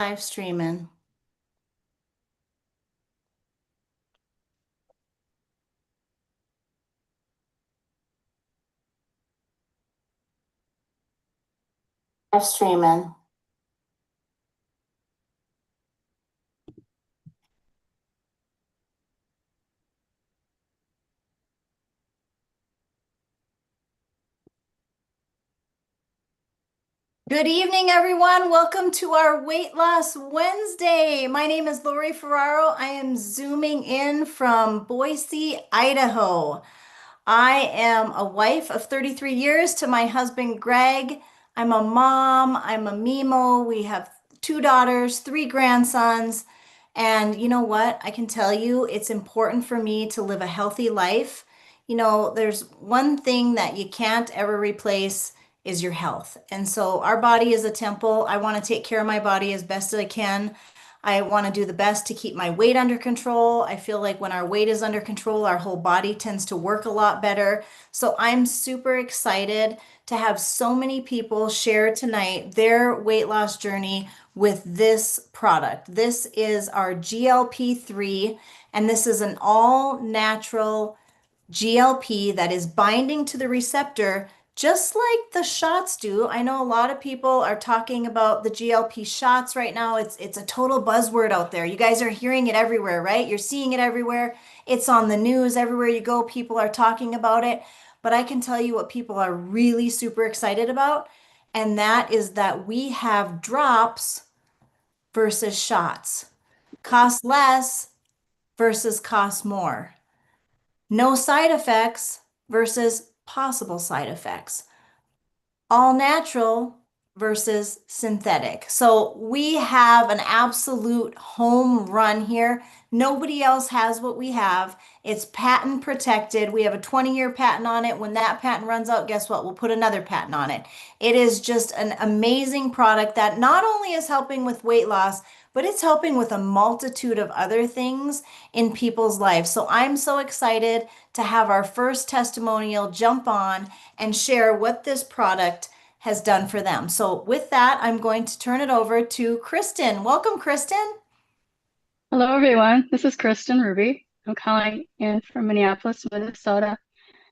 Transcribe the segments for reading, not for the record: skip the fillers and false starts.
Live streaming. Live streaming. Good evening, everyone. Welcome to our Weight Loss Wednesday. My name is Lori Ferraro. I am zooming in from Boise, Idaho. I am a wife of 33 years to my husband, Greg. I'm a mom. I'm a Mimo. We have two daughters, three grandsons. And you know what? I can tell you it's important for me to live a healthy life. There's one thing that you can't ever replace is your health. And so our body is a temple. I want to take care of my body as best as I can. I want to do the best to keep my weight under control. I feel like when our weight is under control, our whole body tends to work a lot better. So I'm super excited to have so many people share tonight their weight loss journey with this product. This is our GLP-3, and this is an all natural GLP that is binding to the receptor just like the shots do. I know a lot of people are talking about the GLP shots right now. It's a total buzzword out there. You guys are hearing it everywhere, right? You're seeing it everywhere. It's on the news everywhere you go. People are talking about it. But I can tell you what people are really super excited about, and that is that we have drops versus shots. Cost less versus cost more. No side effects versus possible side effects. All natural versus synthetic. So we have an absolute home run here. Nobody else has what we have. It's patent protected. We have a 20-year patent on it. When that patent runs out, guess what? We'll put another patent on it. It is just an amazing product that not only is helping with weight loss, but it's helping with a multitude of other things in people's lives. So I'm so excited to have our first testimonial jump on and share what this product has done for them. So with that, I'm going to turn it over to Kristen. Welcome, Kristen. Hello, everyone. This is Kristen Ruby. I'm calling in from Minneapolis, Minnesota.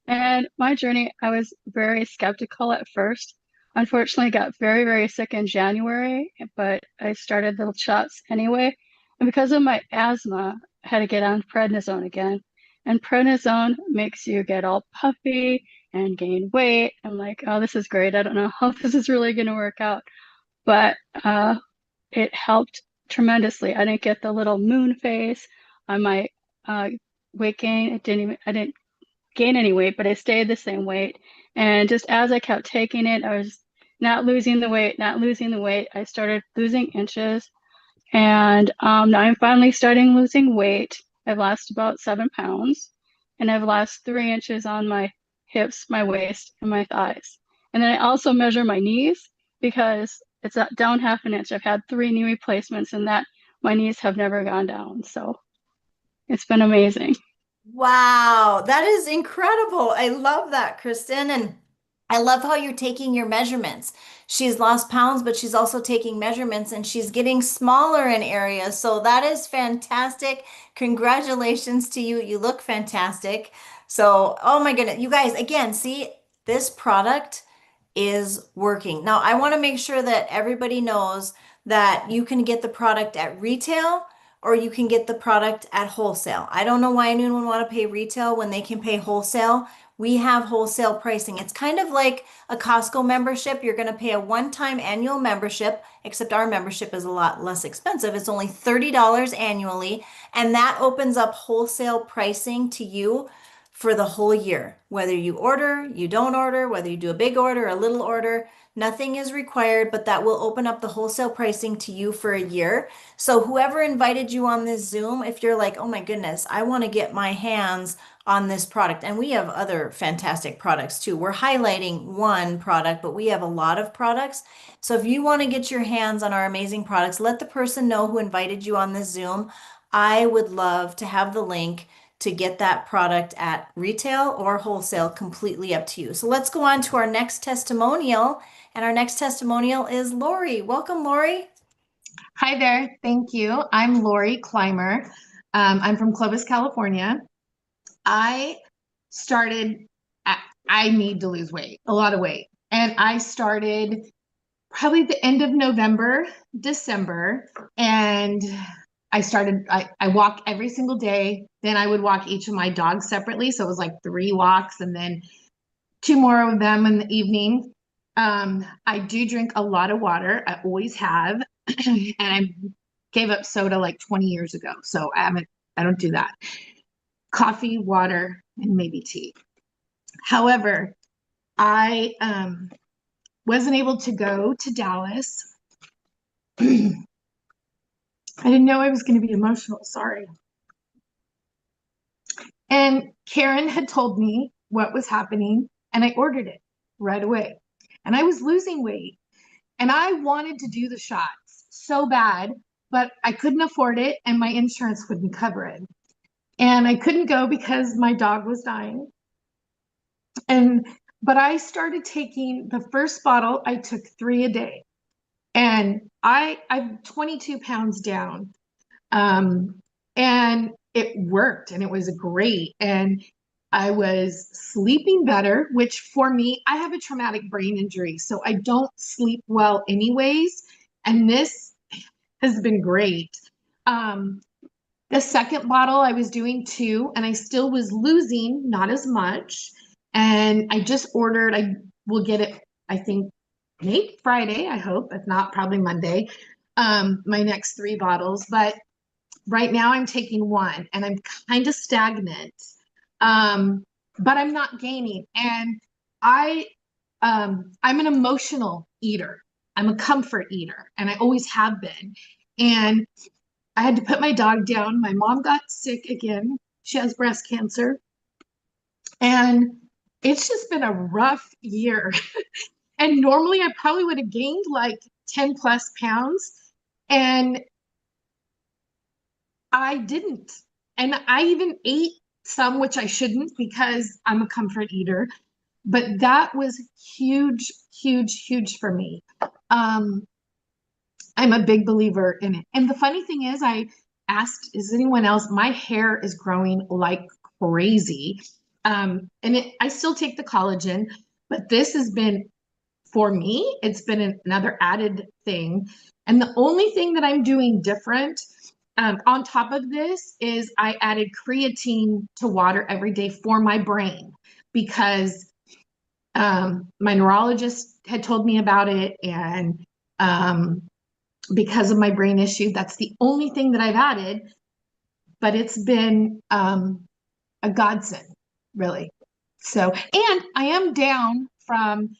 And my journey, I was very skeptical at first. Unfortunately, got very, very sick in January, but I started the shots anyway. And because of my asthma, I had to get on prednisone again. And prednisone makes you get all puffy and gain weight. I'm like, oh, this is great. I don't know how this is really going to work out. But it helped tremendously. I didn't get the little moon face on my uh, weight gain. I didn't gain any weight, but I stayed the same weight. And just as I kept taking it, I was not losing the weight, not losing the weight. I started losing inches, and now I'm finally starting losing weight. I've lost about 7 pounds, and I've lost 3 inches on my hips, my waist, and my thighs. And then I also measure my knees because it's down half an inch. I've had 3 knee replacements, and that my knees have never gone down. So it's been amazing. Wow, that is incredible. I love that, Kristen. And I love how you're taking your measurements. She's lost pounds, but she's also taking measurements and she's getting smaller in areas. So that is fantastic. Congratulations to you. You look fantastic. So, oh my goodness. You guys, again, see, this product is working. Now, I want to make sure that everybody knows that you can get the product at retail or you can get the product at wholesale. I don't know why anyone would want to pay retail when they can pay wholesale. We have wholesale pricing. It's kind of like a Costco membership. You're going to pay a one-time annual membership, except our membership is a lot less expensive. It's only $30 annually, and that opens up wholesale pricing to you for the whole year. Whether you order, you don't order, whether you do a big order or a little order, nothing is required, but that will open up the wholesale pricing to you for a year. So whoever invited you on this Zoom, if you're like, oh my goodness, I want to get my hands on this product, and we have other fantastic products too. We're highlighting one product, but we have a lot of products. So if you want to get your hands on our amazing products, let the person know who invited you on this Zoom. I would love to have the link to get that product at retail or wholesale, completely up to you. So let's go on to our next testimonial. And our next testimonial is Lori. Welcome, Lori. Hi there. Thank you. I'm Lori Clymer. I'm from Clovis, California. I started, I I need to lose weight, a lot of weight. And I started probably the end of November, December. And I walk every single day. Then I would walk each of my dogs separately. So it was like three walks and then two more of them in the evening. I do drink a lot of water. I always have. And I gave up soda like 20 years ago. So I don't do that. Coffee, water, and maybe tea. However, I wasn't able to go to Dallas. I didn't know I was going to be emotional. Sorry. And Karen had told me what was happening, and I ordered it right away. And I was losing weight, and I wanted to do the shots so bad, but I couldn't afford it, and my insurance wouldn't cover it. And I couldn't go because my dog was dying. And but I started taking the first bottle, I took three a day. And I'm 22 pounds down. Um, and it worked and it was great. And I was sleeping better, which for me, I have a traumatic brain injury, so I don't sleep well anyways. And this has been great. Um, the second bottle, I was doing two, and I still was losing, not as much. And I just ordered, I will get it, I think, maybe Friday, I hope, if not, probably Monday, my next three bottles. But right now I'm taking one and I'm kind of stagnant. Um, but I'm not gaining. And I I'm an emotional eater. I'm a comfort eater, and I always have been. And I had to put my dog down. My mom got sick again. She has breast cancer. And it's just been a rough year. And normally I probably would have gained like 10 plus pounds. And I didn't. And I even ate some, which I shouldn't because I'm a comfort eater. But that was huge, huge, huge for me. Um, I'm a big believer in it. And the funny thing is, I asked, is anyone else? My hair is growing like crazy. I still take the collagen, but this has been, for me, it's been another added thing. And the only thing that I'm doing different on top of this is I added creatine to water every day for my brain because my neurologist had told me about it. And because of my brain issue. That's the only thing that I've added, but it's been a godsend, really. So, and I am down from,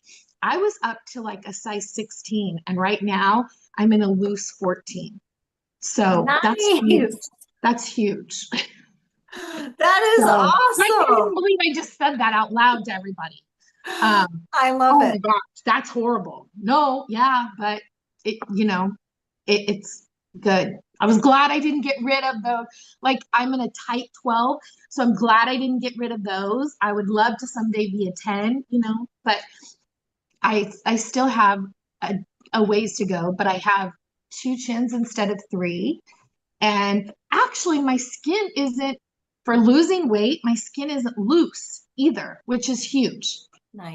I was up to like a size 16, and right now I'm in a loose 14. So that's huge. Nice. That's huge. That is So I can't even awesome. believe I just said that out loud to everybody. I love Oh my it. gosh, that's horrible. No, yeah, but it's good. I was glad I didn't get rid of those. Like I'm in a tight 12, so I'm glad I didn't get rid of those. I would love to someday be a 10, but I still have a ways to go, but I have two chins instead of three. And actually my skin isn't for losing weight, my skin isn't loose either, which is huge.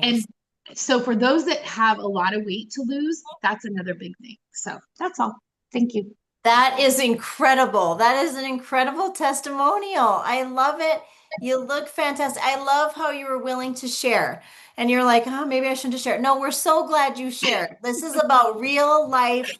And Nice. so for those that have a lot of weight to lose, that's another big thing. So that's all. Thank you. That is incredible. That is an incredible testimonial. I love it. You look fantastic. I love how you were willing to share. And you're like, oh, maybe I shouldn't share. No, we're so glad you shared. This is about real life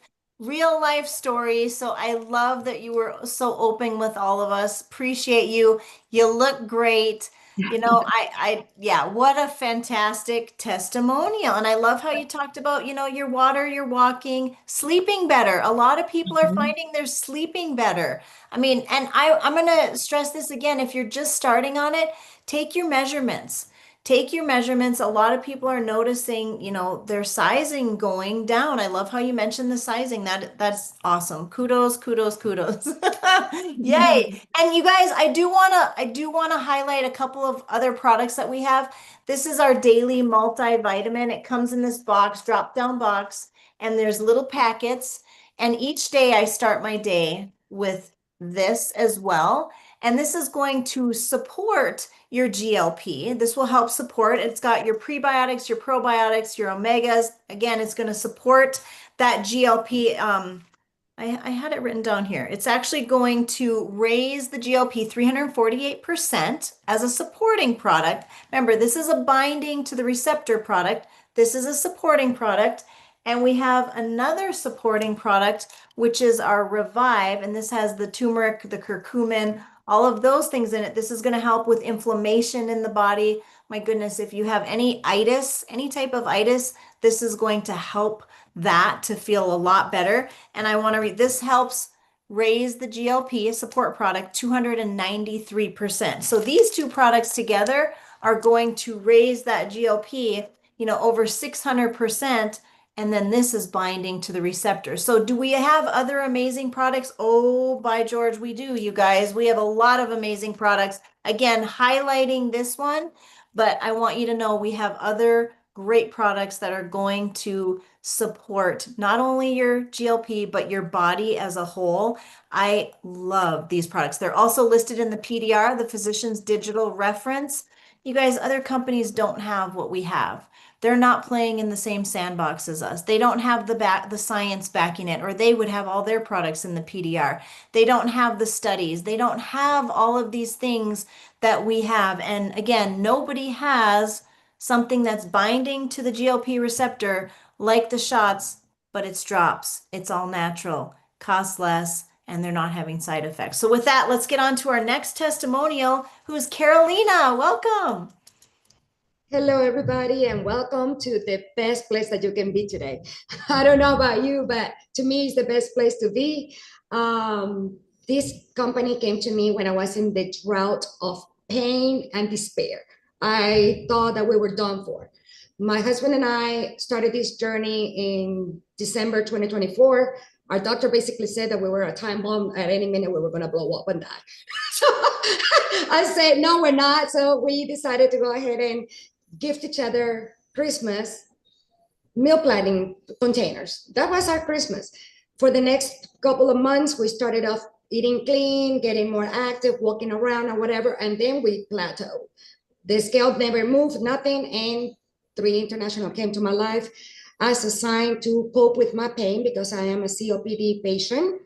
stories. So I love that you were so open with all of us. Appreciate you. You look great. Yeah, what a fantastic testimonial. And I love how you talked about, your water, your walking, sleeping better. A lot of people are Mhm. finding they're sleeping better. I mean, and I'm going to stress this again. If you're just starting on it, take your measurements. Take your measurements. A lot of people are noticing, their sizing going down. I love how you mentioned the sizing. That's awesome. Kudos, kudos, kudos. Yay. And you guys, I do want to highlight a couple of other products that we have. This is our daily multivitamin. It comes in this box, drop down box, and there's little packets. And each day I start my day with this as well. And this is going to support your GLP. This will help support. It's got your prebiotics, your probiotics, your omegas. Again, it's going to support that GLP. I had it written down here. It's actually going to raise the GLP 348% as a supporting product. Remember, this is a binding to the receptor product. This is a supporting product. And we have another supporting product, which is our Revive. And this has the turmeric, the curcumin, all of those things in it. This is going to help with inflammation in the body. My goodness, if you have any itis, any type of itis, this is going to help that to feel a lot better. And I want to read this helps raise the GLP, a support product, 293%. So these two products together are going to raise that GLP, over 600%. And then this is binding to the receptor. So do we have other amazing products? Oh, by George, we do, you guys. We have a lot of amazing products. Again, highlighting this one, but I want you to know we have other great products that are going to support not only your GLP, but your body as a whole. I love these products. They're also listed in the PDR, the Physician's Digital Reference. You guys, other companies don't have what we have. They're not playing in the same sandbox as us. They don't have the science backing it, or they would have all their products in the PDR. They don't have the studies. They don't have all of these things that we have. And again, nobody has something that's binding to the GLP receptor like the shots, but it's drops. It's all natural, costs less, and they're not having side effects. So with that, let's get on to our next testimonial, who's Carolina. Welcome. Hello, everybody, and welcome to the best place that you can be today. I don't know about you, but to me, it's the best place to be. This company came to me when I was in the drought of pain and despair. I thought that we were done for. My husband and I started this journey in December 2024. Our doctor basically said that we were a time bomb. At any minute we were going to blow up and die. So I said, no, we're not. So we decided to go ahead and gift each other Christmas meal planning containers. That was our Christmas. For the next couple of months, we started off eating clean, getting more active, walking around or whatever, and then we plateaued. The scale never moved, nothing, and 3 International came to my life as a sign to cope with my pain because I am a COPD patient,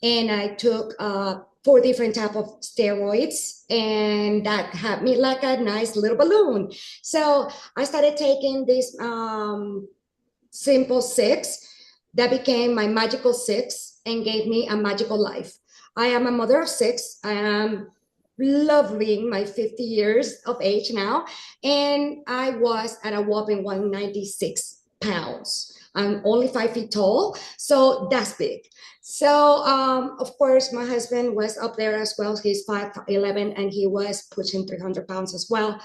and I took 4 different type of steroids, and that had me like a nice little balloon. So I started taking this Simple 6 that became my magical 6 and gave me a magical life. I am a mother of 6. I am loving my 50 years of age now, and I was at a whopping 196 pounds. I'm only 5 feet tall, so that's big. So, of course, my husband was up there as well. He's 5'11", and he was pushing 300 pounds as well.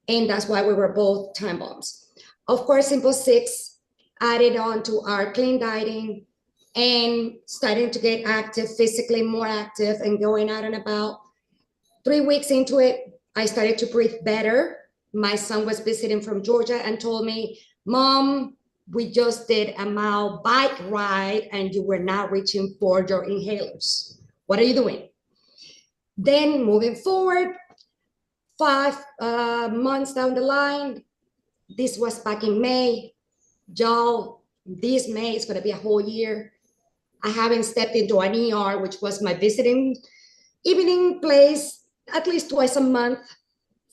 And that's why we were both time bombs. Of course, Simple 6 added on to our clean dieting and starting to get active, physically more active and going out and about. 3 weeks into it, I started to breathe better. My son was visiting from Georgia and told me, Mom, we just did a mile bike ride and you were now reaching for your inhalers. What are you doing? Then moving forward, 5 months down the line, this was back in May. Y'all, this May is going to be a whole year. I haven't stepped into an ER, which was my visiting evening place, at least twice a month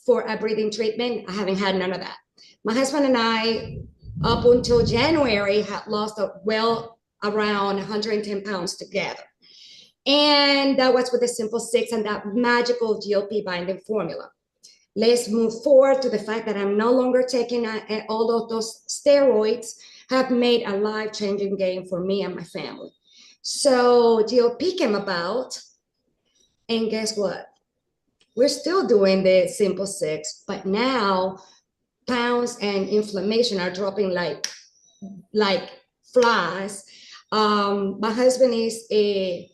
for a breathing treatment. I haven't had none of that. My husband and I, up until January, had lost well around 110 pounds together. And that was with the Simple 6 and that magical GLP binding formula. Let's move forward to the fact that I'm no longer taking all of those steroids have made a life-changing game for me and my family. So GLP came about, and guess what? We're still doing the Simple 6, but now pounds and inflammation are dropping like flies. My husband is a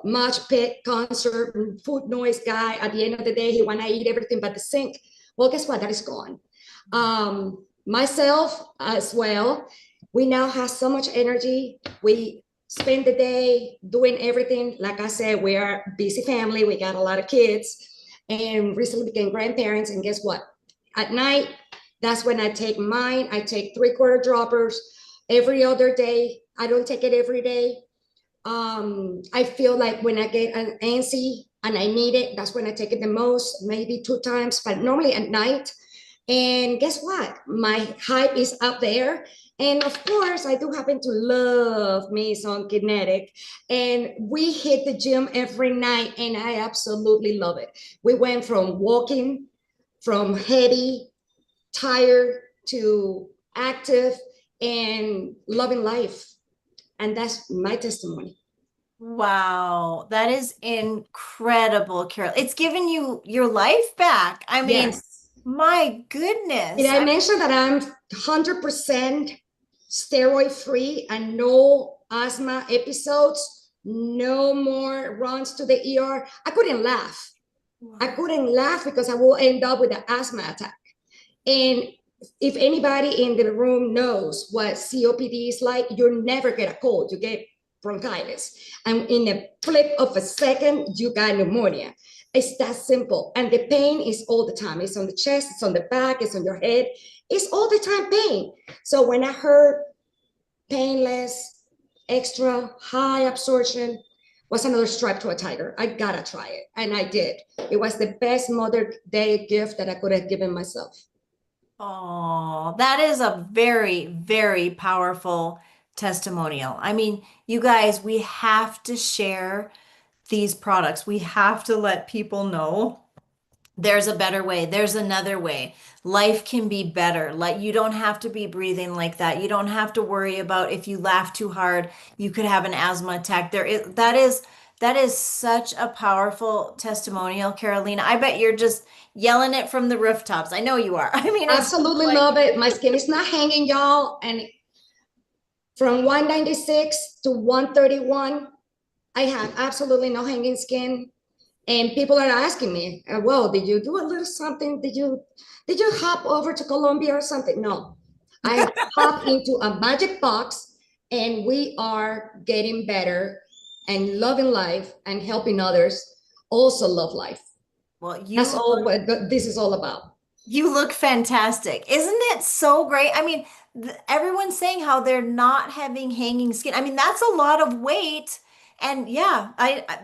mosh pit, concert, food noise guy. At the end of the day, he want to eat everything but the sink. Well, guess what? That is gone. Myself as well. We now have so much energy. We spend the day doing everything. Like I said, we are a busy family. We got a lot of kids and recently became grandparents. And guess what? At night, that's when I take mine. I take 3/4 droppers every other day. I don't take it every day. I feel like when I get an antsy and I need it, that's when I take it the most, maybe 2 times, but normally at night. And guess what? My hype is up there. And of course, I do happen to love me some kinetic. And we hit the gym every night, and I absolutely love it. We went from walking, from heady, tired to active and loving life. And that's my testimony. Wow, that is incredible, Carol. It's given you your life back. I mean, Yes. my Did goodness. I mention that I'm 100% steroid free and no asthma episodes? No more runs to the ER. I couldn't laugh. I couldn't laugh because I will end up with an asthma attack. And if anybody in the room knows what COPD is like, you never get a cold, you get bronchitis. And in a flip of a second, you got pneumonia. It's that simple. And the pain is all the time. It's on the chest, it's on the back, it's on your head. It's all the time pain. So when I heard painless, extra high absorption, was another stripe to a tiger. I gotta try it. And I did. It was the best Mother's Day gift that I could have given myself. Oh, that is a very, very powerful testimonial. I mean, you guys, we have to share these products. We have to let people know there's a better way. There's another way. Life can be better. Like you don't have to be breathing like that. You don't have to worry about if you laugh too hard, you could have an asthma attack. That is such a powerful testimonial, Carolina. I bet you're just yelling it from the rooftops. I know you are. I mean, it's Absolutely like, love it. My skin is not hanging, y'all. And from 196 to 131, I have absolutely no hanging skin. And people are asking me, well, did you do a little something? Did you hop over to Colombia or something? No, I hopped into a magic box and we are getting better and loving life and helping others also love life. well, That's all what this is all about. you look fantastic. Isn't it so great? I mean, everyone's saying how they're not having hanging skin. I mean, that's a lot of weight. And yeah,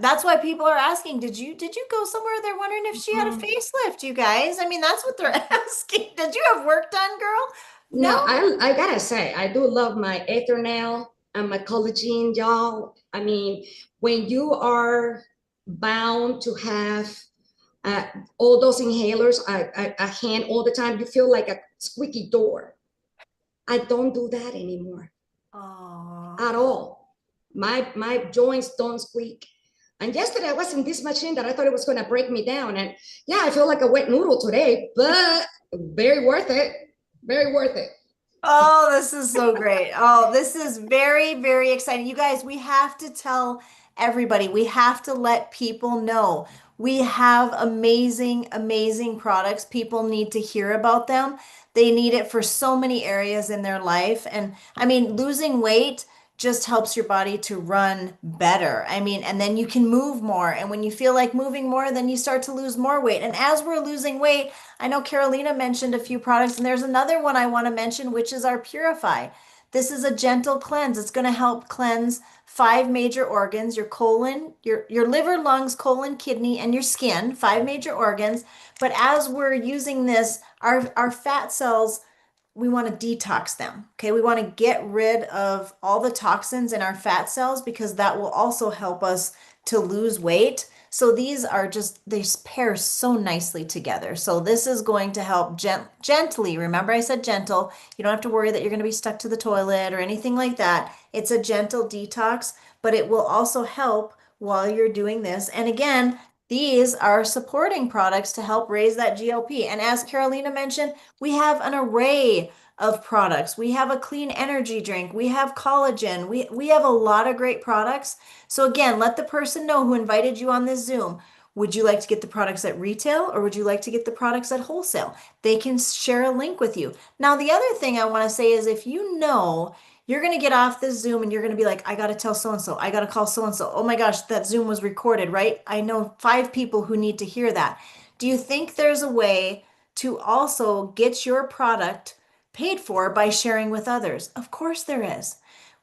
that's why people are asking, did you go somewhere? They're wondering if she had a Mhm. facelift, you guys. I mean, that's what they're asking. Did you have work done, girl? No. No, I gotta say, I do love my Eternal and my collagen, y'all. I mean, when you are bound to have uh, all those inhalers a hand all the time, you feel like a squeaky door. I don't do that anymore Oh. at all. My joints don't squeak. And yesterday I was in this machine that I thought it was gonna break me down. And yeah, I feel like a wet noodle today, but very worth it. Very worth it. Oh, this is so great. Oh, this is very, very exciting. You guys, we have to tell everybody, we have to let people know. We have amazing, amazing products. People need to hear about them. They need it for so many areas in their life. And I mean, losing weight just helps your body to run better. I mean, and then you can move more. And when you feel like moving more, then you start to lose more weight. And as we're losing weight, I know Carolina mentioned a few products, and there's another one I want to mention, which is our Purify. This is a gentle cleanse. It's going to help cleanse 5 major organs, your colon, your liver, lungs, colon, kidney, and your skin, 5 major organs. But as we're using this, our fat cells, we want to detox them. Okay, we want to get rid of all the toxins in our fat cells because that will also help us to lose weight. So these are just, they pair so nicely together. So this is going to help gently. Remember, I said gentle. You don't have to worry that you're going to be stuck to the toilet or anything like that. It's a gentle detox, but it will also help while you're doing this. And again, these are supporting products to help raise that GLP. And as Carolina mentioned, we have an array of products. We have a clean energy drink. We have collagen. We have a lot of great products. So again, let the person know who invited you on this Zoom. Would you like to get the products at retail or would you like to get the products at wholesale? They can share a link with you. Now, the other thing I want to say is if you know You're going to get off this Zoom and you're going to be like, I got to tell so and so, I got to call so and so. Oh my gosh, that Zoom was recorded, right? I know 5 people who need to hear that. Do you think there's a way to also get your product paid for by sharing with others? Of course there is.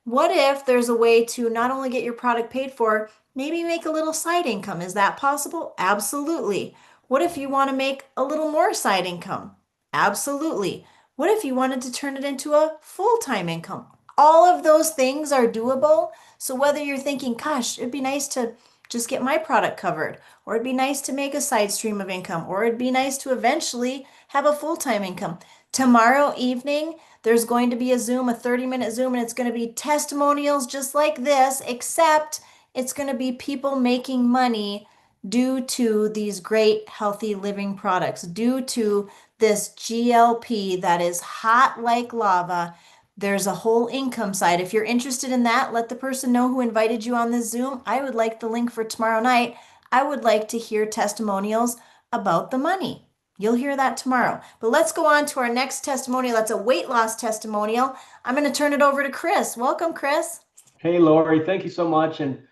What if there's a way to not only get your product paid for, maybe make a little side income? Is that possible? Absolutely. What if you want to make a little more side income? Absolutely. What if you wanted to turn it into a full-time income? All of those things are doable. So whether you're thinking, gosh, it'd be nice to just get my product covered, or it'd be nice to make a side stream of income, or it'd be nice to eventually have a full-time income. Tomorrow evening, there's going to be a Zoom, a 30-minute Zoom, and it's going to be testimonials just like this, except it's going to be people making money due to these great healthy living products, due to this GLP that is hot like lava. There's a whole income side. If you're interested in that, let the person know who invited you on this Zoom. I would like the link for tomorrow night. I would like to hear testimonials about the money. You'll hear that tomorrow. But let's go on to our next testimonial. That's a weight loss testimonial. I'm going to turn it over to Chris. Welcome, Chris. Hey, Lori, thank you so much. And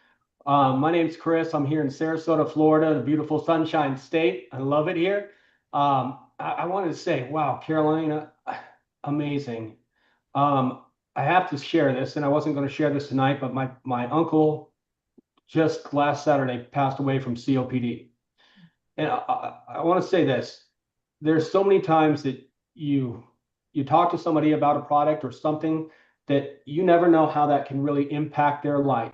my name's Chris. I'm here in Sarasota, Florida, the beautiful Sunshine State. I love it here. I wanted to say, wow, Carolina, amazing. I have to share this, and I wasn't going to share this tonight, but my uncle just last Saturday passed away from COPD. And I want to say this. There's so many times that you talk to somebody about a product or something that you never know how that can really impact their life.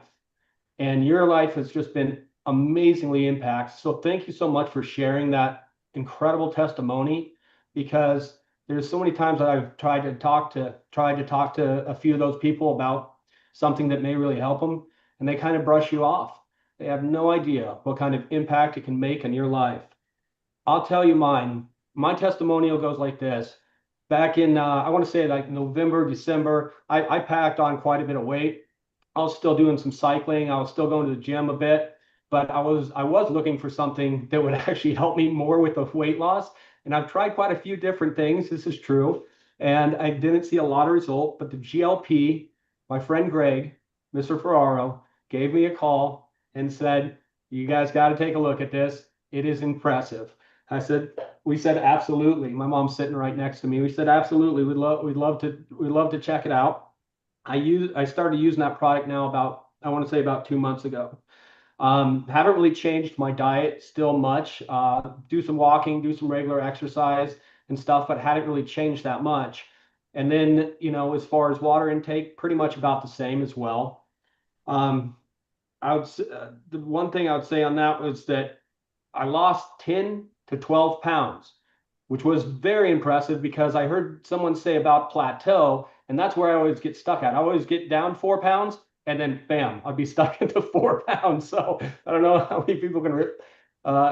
And your life has just been amazingly impacted. So thank you so much for sharing that incredible testimony, because there's so many times that I've tried to talk to a few of those people about something that may really help them, and they kind of brush you off. They have no idea what kind of impact it can make in your life. I'll tell you mine. My testimonial goes like this. Back in, I want to say like November, December, I packed on quite a bit of weight. I was still doing some cycling. I was still going to the gym a bit, but I was looking for something that would actually help me more with the weight loss. And I've tried quite a few different things. This is true. And I didn't see a lot of result, but the GLP, my friend Greg, Mr. Ferraro, gave me a call and said, you guys got to take a look at this. It is impressive. We said, absolutely. My mom's sitting right next to me. We said, absolutely. We'd love to check it out. I started using that product now I want to say about 2 months ago. Haven't really changed my diet still much. Do some walking, do some regular exercise and stuff, but hadn't really changed that much. And then, as far as water intake, pretty much about the same as well. The one thing I would say on that was that I lost 10 to 12 pounds, which was very impressive, because I heard someone say about plateau, and that's where I always get stuck at. I always get down 4 pounds, and then bam, I'd be stuck into 4 pounds. So I don't know how many people can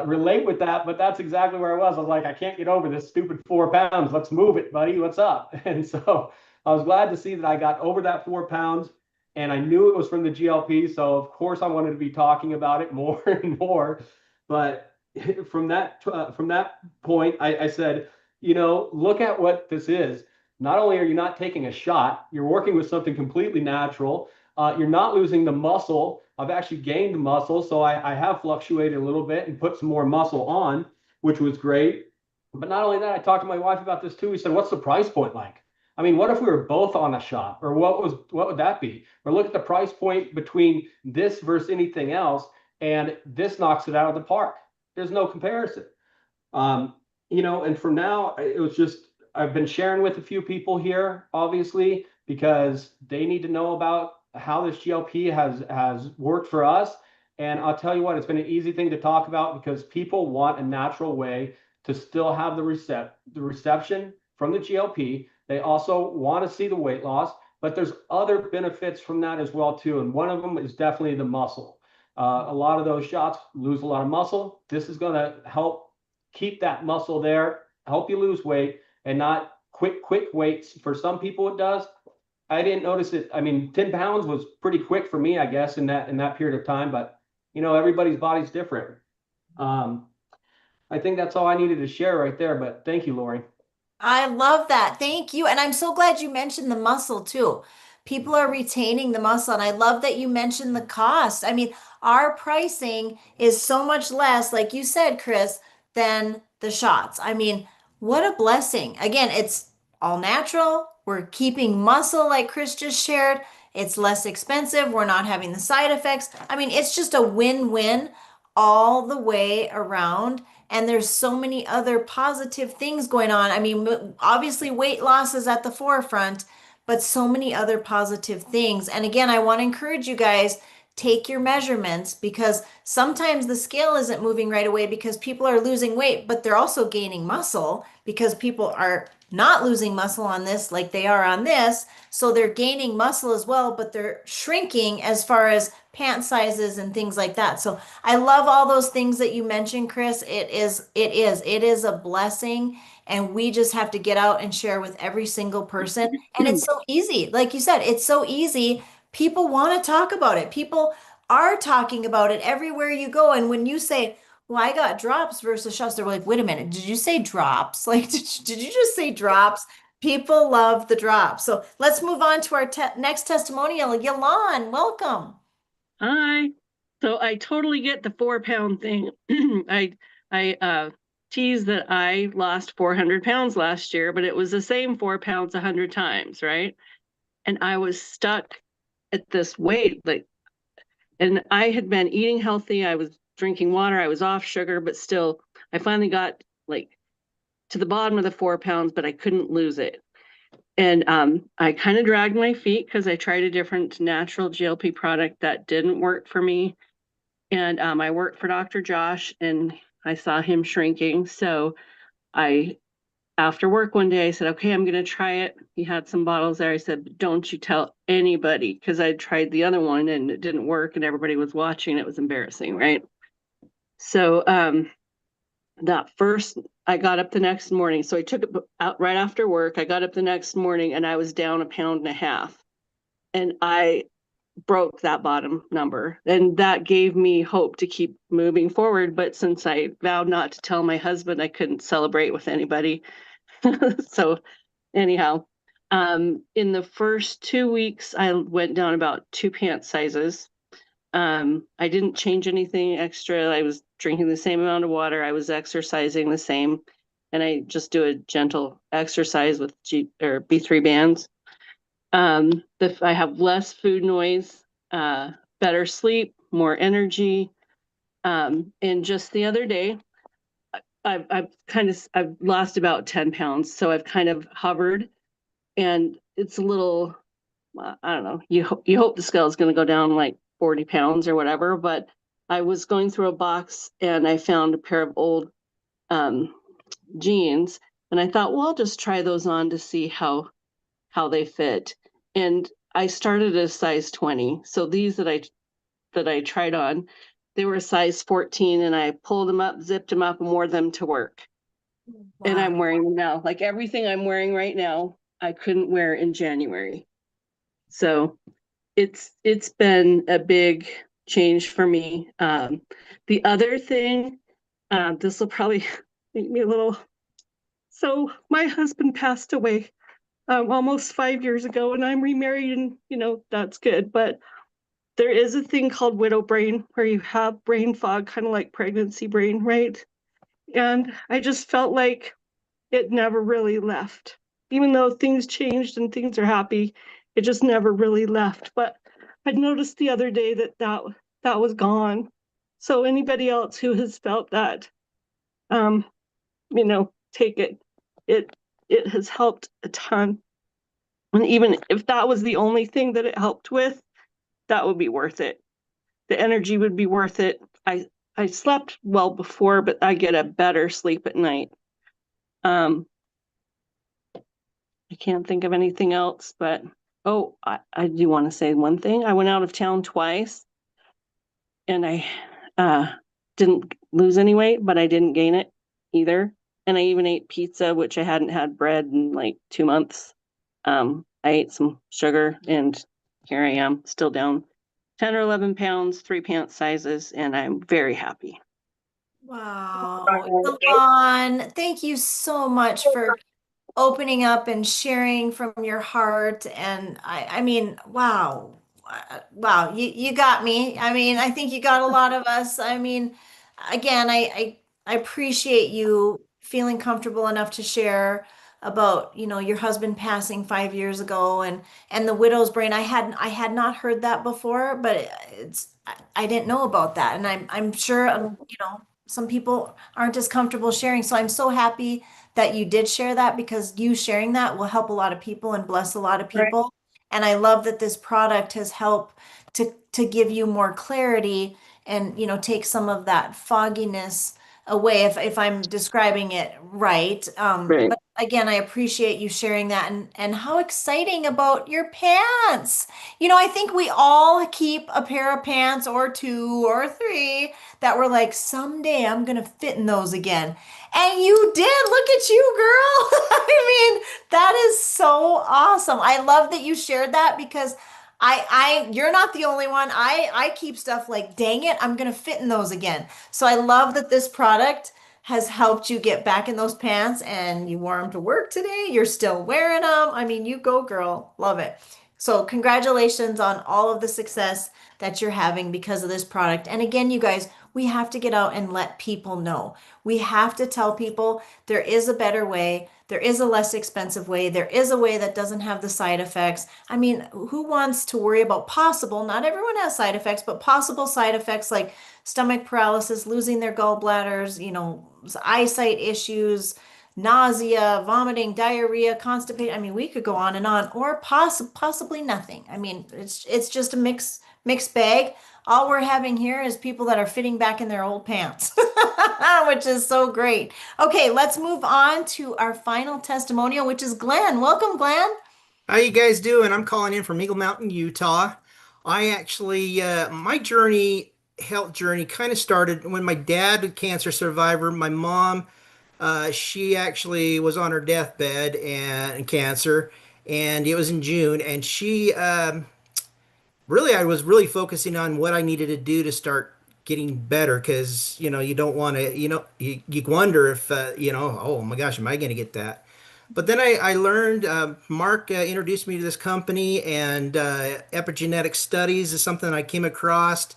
relate with that, but that's exactly where I was. I was like, I can't get over this stupid 4 pounds. Let's move it, buddy. What's up? And so I was glad to see that I got over that 4 pounds, and I knew it was from the GLP. So of course I wanted to be talking about it more and more. But from that point, I said, look at what this is. Not only are you not taking a shot, you're working with something completely natural. You're not losing the muscle. I've actually gained muscle, so I have fluctuated a little bit and put some more muscle on, which was great. But not only that, I talked to my wife about this too. We said, what's the price point like? I mean, what if we were both on a shot, or what would that be? Or look at the price point between this versus anything else, and this knocks it out of the park. There's no comparison. And from now, it was just, I've been sharing with a few people here, obviously, because they need to know about how this GLP has worked for us. And I'll tell you what, it's been an easy thing to talk about, because people want a natural way to still have the reception from the GLP. They also want to see the weight loss, but there's other benefits from that as well too. And one of them is definitely the muscle. A lot of those shots lose a lot of muscle. This is going to help keep that muscle there, help you lose weight, and not quick weights. For some people it does. I didn't notice it. I mean, 10 pounds was pretty quick for me, I guess, in that period of time. But everybody's body's different. I think that's all I needed to share right there. But thank you, Lori. I love that. Thank you. And I'm so glad you mentioned the muscle too. people are retaining the muscle. And I love that you mentioned the cost. I mean, our pricing is so much less, like you said, Chris, than the shots. I mean, what a blessing. Again, it's all natural. We're keeping muscle, like Chris just shared. It's less expensive. We're not having the side effects. I mean, it's just a win-win all the way around. And there's so many other positive things going on. I mean, obviously, weight loss is at the forefront, but so many other positive things. And again, I want to encourage you guys, take your measurements, because sometimes the scale isn't moving right away because people are losing weight, but they're also gaining muscle because people are not losing muscle on this like they are on this. So they're gaining muscle as well, but they're shrinking as far as pant sizes and things like that. So I love all those things that you mentioned, Chris. It is a blessing. And we just have to get out and share with every single person. And it's so easy. Like you said, it's so easy. People want to talk about it. People are talking about it everywhere you go. And when you say, well, I got drops versus shots, they're like, wait a minute, did you say drops? Like, did you just say drops? People love the drops. So let's move on to our next testimonial. Yalan, welcome. Hi. So I totally get the 4-pound thing. I tease that I lost 400 pounds last year, but it was the same 4 pounds 100 times, right? And I was stuck at this weight, like, and I had been eating healthy. I was drinking water. I was off sugar, but still, I finally got like to the bottom of the 4 pounds, but I couldn't lose it. And I kind of dragged my feet because I tried a different natural GLP product that didn't work for me. And I worked for Dr. Josh and I saw him shrinking. So after work one day, I said, okay, I'm going to try it. He had some bottles there. I said, don't you tell anybody, because I tried the other one and it didn't work and everybody was watching. It was embarrassing, right? So I got up the next morning. So I took it out right after work. I got up the next morning and I was down 1.5 pounds. And I broke that bottom number. And that gave me hope to keep moving forward. But since I vowed not to tell my husband, I couldn't celebrate with anybody. So anyhow, in the first 2 weeks, I went down about 2 pant sizes. I didn't change anything extra. I was drinking the same amount of water. I was exercising the same. And I just do a gentle exercise with B3 bands. I have less food noise, better sleep, more energy. And just the other day, I've lost about 10 pounds. So I've kind of hovered, and it's a little, I don't know, you hope the scale is going to go down like 40 pounds or whatever. But I was going through a box and I found a pair of old jeans, and I thought, well, I'll just try those on to see how they fit. And I started at a size 20. So these that I tried on, they were a size 14, and I pulled them up, zipped them up, and wore them to work. Wow. And I'm wearing them now. Like everything I'm wearing right now, I couldn't wear in January. So it's been a big change for me. The other thing, this will probably make me a little. So my husband passed away almost 5 years ago, and I'm remarried, and that's good. But there is a thing called widow brain where you have brain fog, kind of like pregnancy brain, right? And I just felt like it never really left. Even though things changed and things are happy, it just never really left. But I noticed the other day that was gone. So anybody else who has felt that, take it. It has helped a ton. And even if that was the only thing that it helped with, that would be worth it. The energy would be worth it. I slept well before, but I get a better sleep at night. I can't think of anything else, but I do want to say one thing. I went out of town twice, and I didn't lose any weight, but I didn't gain it either. And I even ate pizza, which I hadn't had bread in like 2 months. I ate some sugar, and here I am, still down 10 or 11 pounds, 3 pant sizes, and I'm very happy. Wow. Yvonne, thank you so much for opening up and sharing from your heart. And I mean, wow. Wow, you got me. I mean, I think you got a lot of us. I mean, again, I appreciate you feeling comfortable enough to share about, your husband passing 5 years ago and the widow's brain. I had not heard that before, but I didn't know about that. And I'm sure some people aren't as comfortable sharing. So I'm so happy that you did share that because you sharing that will help a lot of people and bless a lot of Right. people. And I love that this product has helped to give you more clarity and take some of that fogginess away if I'm describing it right. Right. But again, I appreciate you sharing that and how exciting about your pants. I think we all keep a pair of pants or two or three that we're like, someday I'm gonna fit in those again. And you did. Look at you, girl. I mean, that is so awesome. I love that you shared that because you're not the only one. I keep stuff like, dang it, I'm gonna fit in those again. So I love that this product has helped you get back in those pants and you wore them to work today. You're still wearing them. I mean, you go, girl. Love it. So congratulations on all of the success that you're having because of this product. And again, you guys, we have to get out and let people know. We have to tell people there is a better way. There is a less expensive way. There is a way that doesn't have the side effects. I mean, who wants to worry about possible, not everyone has side effects, but possible side effects like stomach paralysis, losing their gallbladders, eyesight issues, nausea, vomiting, diarrhea, constipation. I mean, we could go on and on, or possibly nothing. I mean, it's just a mixed bag. All we're having here is people that are fitting back in their old pants, which is so great. Okay, let's move on to our final testimonial, which is Glenn. Welcome, Glenn. How you guys doing? I'm calling in from Eagle Mountain, Utah. I actually, my health journey kind of started when my dad, a cancer survivor, my mom, she actually was on her deathbed and cancer, and it was in June, and really, I was really focusing on what I needed to do to start getting better because, you don't want to, you wonder if, oh my gosh, am I going to get that? But then I learned, Mark introduced me to this company, and epigenetic studies is something I came across.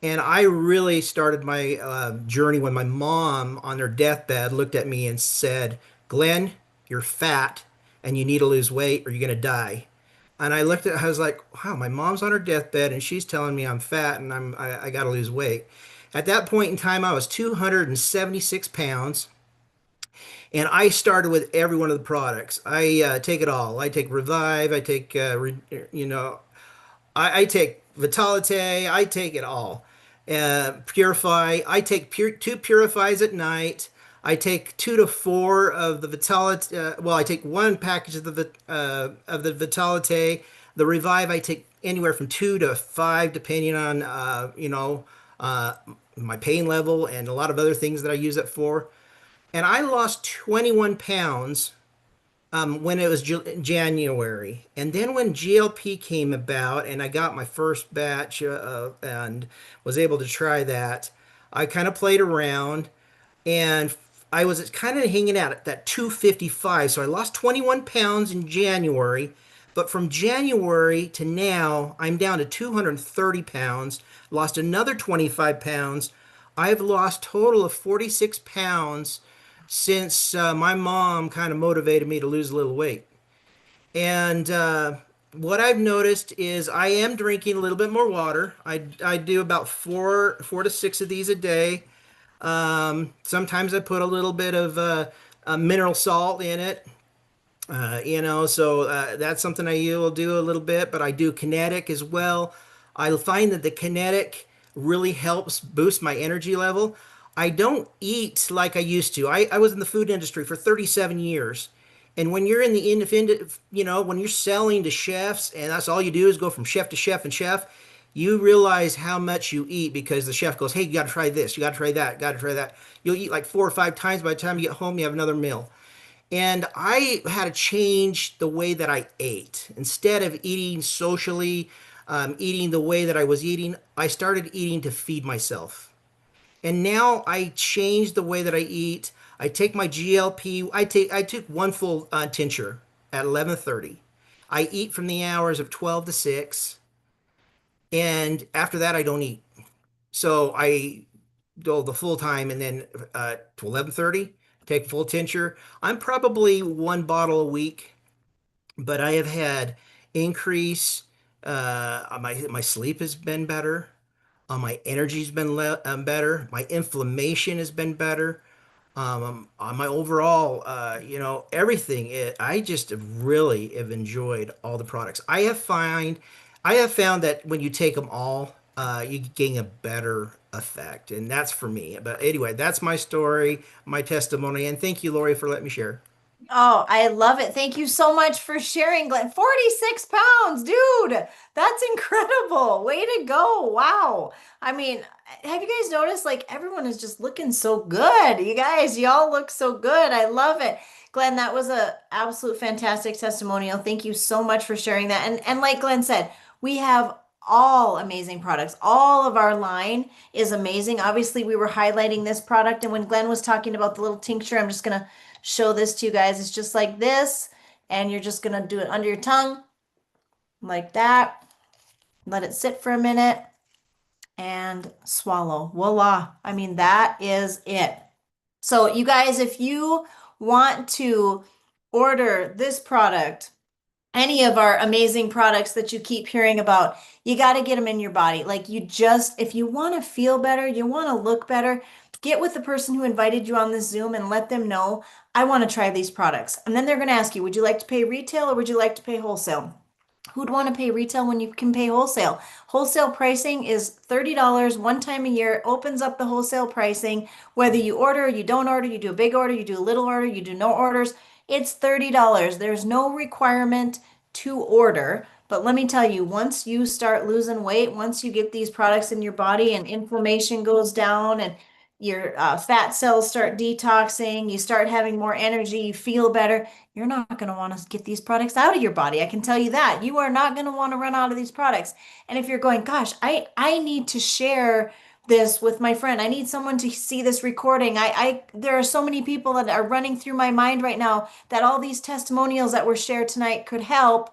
And I really started my journey when my mom, on her deathbed, looked at me and said, Glenn, you're fat and you need to lose weight or you're going to die. And I was like, wow, my mom's on her deathbed and she's telling me I'm fat and I got to lose weight. At that point in time, I was 276 pounds. And I started with every one of the products. I take it all. I take Revive. I take, I take Vitalite. I take it all. Purify. I take two Purifies at night. I take 2 to 4 of the Vitalite. Well, I take one package of the Vitalite. The Revive, I take anywhere from 2 to 5, depending on uh, my pain level and a lot of other things that I use it for. And I lost 21 pounds when it was January. And then when GLP came about and I got my first batch and was able to try that, I kind of played around and I was kind of hanging out at that 255. So I lost 21 pounds in January. But from January to now, I'm down to 230 pounds, lost another 25 pounds. I've lost total of 46 pounds since my mom kind of motivated me to lose a little weight. And what I've noticed is I am drinking a little bit more water. I do about four to six of these a day. Sometimes I put a little bit of mineral salt in it. So that's something I will do a little bit, but I do kinetic as well. I find that the kinetic really helps boost my energy level. I don't eat like I used to. I was in the food industry for 37 years. And when you're in the independent, when you're selling to chefs and that's all you do is go from chef to chef and chef, you realize how much you eat because the chef goes, hey, you got to try this, you got to try that, got to try that. You'll eat like 4 or 5 times. By the time you get home, you have another meal. And I had to change the way that I ate. Instead of eating socially, eating the way that I was eating, I started eating to feed myself. And now I changed the way that I eat. I take my GLP. I took one full tincture at 11:30. I eat from the hours of 12 to 6, and after that I don't eat. So I go the full time, and then to 11:30 take full tincture. I'm probably one bottle a week, but I have had increase. My sleep has been better. My energy's been better. My inflammation has been better. On my overall, everything. I just really have enjoyed all the products. I have found that when you take them all, you gain a better effect, and that's for me. But anyway, that's my story, my testimony, and thank you, Lori, for letting me share. Oh, I love it. Thank you so much for sharing, Glenn. 46 pounds, dude. That's incredible. Way to go. Wow. I mean, have you guys noticed like everyone is just looking so good? You guys, y'all look so good. I love it. Glenn, that was a absolute fantastic testimonial. Thank you so much for sharing that. And like Glenn said, we have all amazing products. All of our line is amazing. Obviously, we were highlighting this product, and when Glenn was talking about the little tincture, I'm just gonna show this to you guys. It's just like this, and you're just gonna do it under your tongue like that. Let it sit for a minute and swallow. Voila. I mean, that is it. So, you guys, if you want to order this product, any of our amazing products that you keep hearing about, you got to get them in your body. Like you just, if you want to feel better, you want to look better, get with the person who invited you on this Zoom and let them know, I want to try these products. And then they're going to ask you, would you like to pay retail or would you like to pay wholesale? Who'd want to pay retail when you can pay wholesale? Wholesale pricing is $30 one time a year. It opens up the wholesale pricing. Whether you order or you don't order, you do a big order, you do a little order, you do no orders, it's $30. There's no requirement to order. But let me tell you, once you start losing weight, once you get these products in your body and inflammation goes down and your fat cells start detoxing, you start having more energy, you feel better, you're not going to want to get these products out of your body. I can tell you that. You are not going to want to run out of these products. And if you're going, gosh, I need to share this with my friend. I need someone to see this recording. There are so many people that are running through my mind right now that all these testimonials that were shared tonight could help.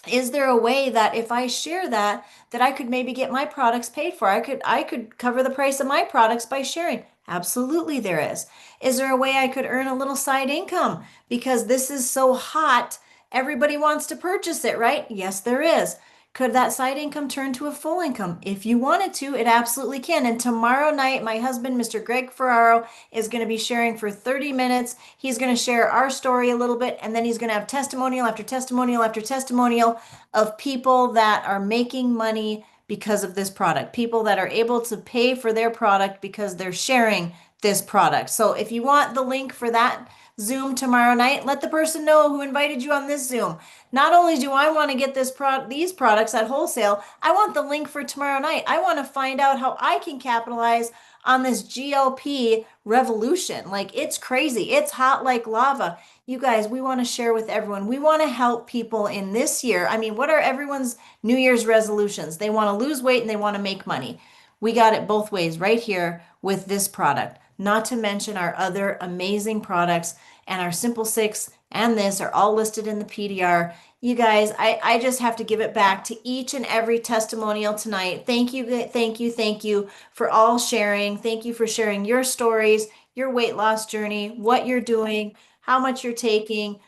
Is there a way that if I share that, that I could maybe get my products paid for? I could cover the price of my products by sharing. Absolutely there is. Is there a way I could earn a little side income because this is so hot, everybody wants to purchase it, right? Yes, there is. Could that side income turn to a full income? If you wanted to, it absolutely can. And tomorrow night, my husband, Mr. Greg Ferraro, is going to be sharing for 30 minutes. He's going to share our story a little bit, and then he's going to have testimonial after testimonial after testimonial of people that are making money because of this product, people that are able to pay for their product because they're sharing this product. So if you want the link for that Zoom tomorrow night, let the person know who invited you on this Zoom. Not only do I want to get these products at wholesale, I want the link for tomorrow night. I want to find out how I can capitalize on this GLP revolution. Like it's crazy. It's hot like lava. You guys, we want to share with everyone. We want to help people in this year. I mean, what are everyone's New Year's resolutions? They want to lose weight and they want to make money. We got it both ways right here with this product, not to mention our other amazing products, and our Simple Six and this are all listed in the PDR. You guys, I just have to give it back to each and every testimonial tonight. Thank you, thank you, thank you for all sharing. Thank you for sharing your stories, your weight loss journey, what you're doing, how much you're taking.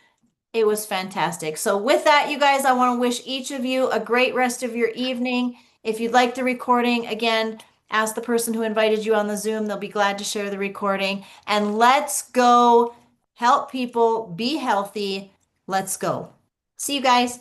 It was fantastic. So with that, you guys, I want to wish each of you a great rest of your evening. If you'd like the recording, again, ask the person who invited you on the Zoom. They'll be glad to share the recording. And let's go help people be healthy. Let's go. See you guys.